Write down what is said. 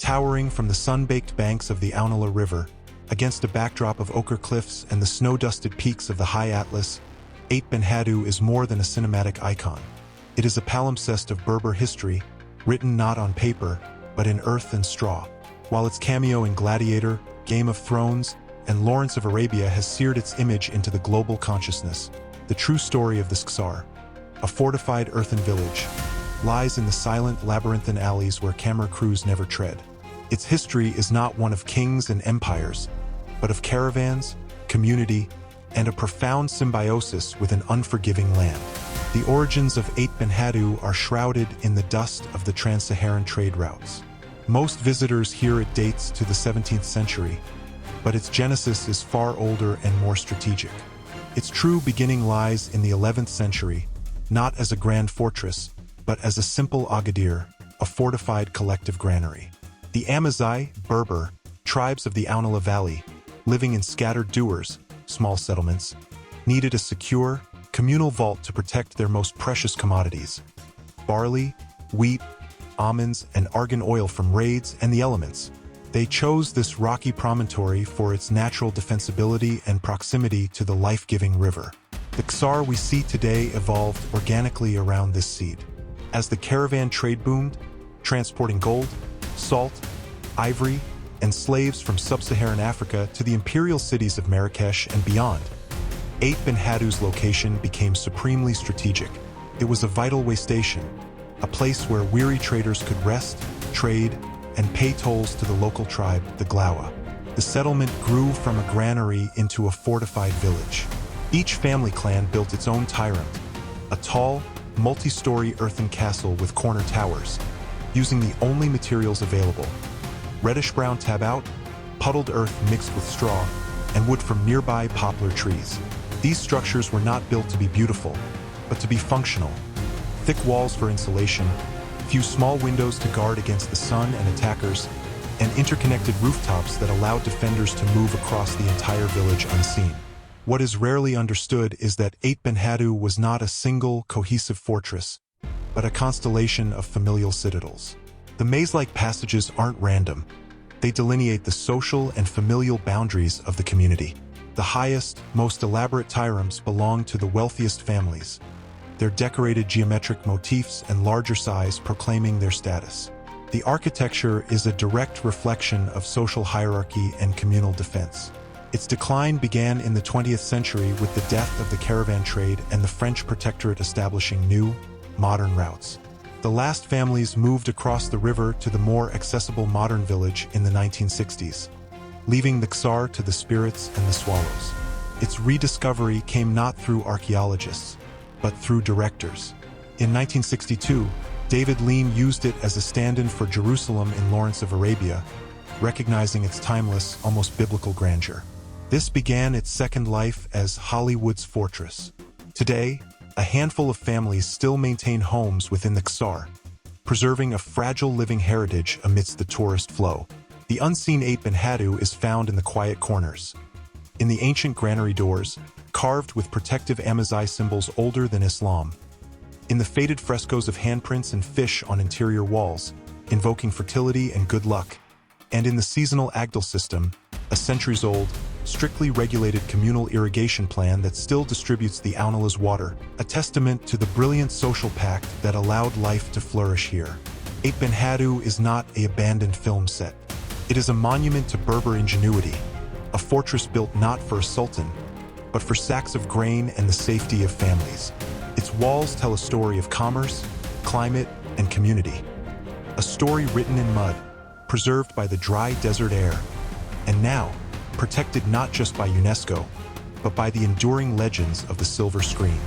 Towering from the sun-baked banks of the Aunala River, against a backdrop of ochre cliffs and the snow-dusted peaks of the High Atlas, Aït Benhaddou is more than a cinematic icon. It is a palimpsest of Berber history, written not on paper, but in earth and straw. While its cameo in Gladiator, Game of Thrones, and Lawrence of Arabia has seared its image into the global consciousness, the true story of this Ksar, a fortified earthen village, lies in the silent, labyrinthine alleys where camera crews never tread. Its history is not one of kings and empires, but of caravans, community, and a profound symbiosis with an unforgiving land. The origins of Aït Benhaddou are shrouded in the dust of the trans-Saharan trade routes. Most visitors hear it dates to the 17th century, but its genesis is far older and more strategic. Its true beginning lies in the 11th century, not as a grand fortress, but as a simple agadir, a fortified collective granary. The Amazigh, Berber, tribes of the Aunala Valley, living in scattered duars, small settlements, needed a secure, communal vault to protect their most precious commodities: barley, wheat, almonds, and argan oil from raids and the elements. They chose this rocky promontory for its natural defensibility and proximity to the life-giving river. The Ksar we see today evolved organically around this seed. As the caravan trade boomed, transporting gold, salt, ivory, and slaves from sub-Saharan Africa to the imperial cities of Marrakech and beyond, Aït Benhaddou's location became supremely strategic. It was a vital way station, a place where weary traders could rest, trade, and pay tolls to the local tribe, the Glawa. The settlement grew from a granary into a fortified village. Each family clan built its own tyrant, a tall, multi-story earthen castle with corner towers, using the only materials available: reddish-brown tabout, puddled earth mixed with straw, and wood from nearby poplar trees. These structures were not built to be beautiful, but to be functional. Thick walls for insulation, few small windows to guard against the sun and attackers, and interconnected rooftops that allowed defenders to move across the entire village unseen. What is rarely understood is that Aït Benhaddou was not a single, cohesive fortress, but a constellation of familial citadels. The maze-like passages aren't random. They delineate the social and familial boundaries of the community. The highest, most elaborate triremes belong to the wealthiest families, their decorated geometric motifs and larger size proclaiming their status. The architecture is a direct reflection of social hierarchy and communal defense. Its decline began in the 20th century with the death of the caravan trade and the French protectorate establishing new, modern routes. The last families moved across the river to the more accessible modern village in the 1960s, leaving the Ksar to the spirits and the swallows. Its rediscovery came not through archaeologists, but through directors. In 1962, David Lean used it as a stand-in for Jerusalem in Lawrence of Arabia, recognizing its timeless, almost biblical grandeur. This began its second life as Hollywood's fortress. Today, a handful of families still maintain homes within the Ksar, preserving a fragile living heritage amidst the tourist flow. The unseen Aït Benhaddou is found in the quiet corners, in the ancient granary doors, carved with protective Amazigh symbols older than Islam, in the faded frescoes of handprints and fish on interior walls, invoking fertility and good luck, and in the seasonal Agdal system, a centuries-old, strictly regulated communal irrigation plan that still distributes the Aunala's water, a testament to the brilliant social pact that allowed life to flourish here. Aït Benhaddou is not an abandoned film set. It is a monument to Berber ingenuity, a fortress built not for a sultan, but for sacks of grain and the safety of families. Its walls tell a story of commerce, climate, and community. A story written in mud, preserved by the dry desert air, and now, protected not just by UNESCO, but by the enduring legends of the silver screen.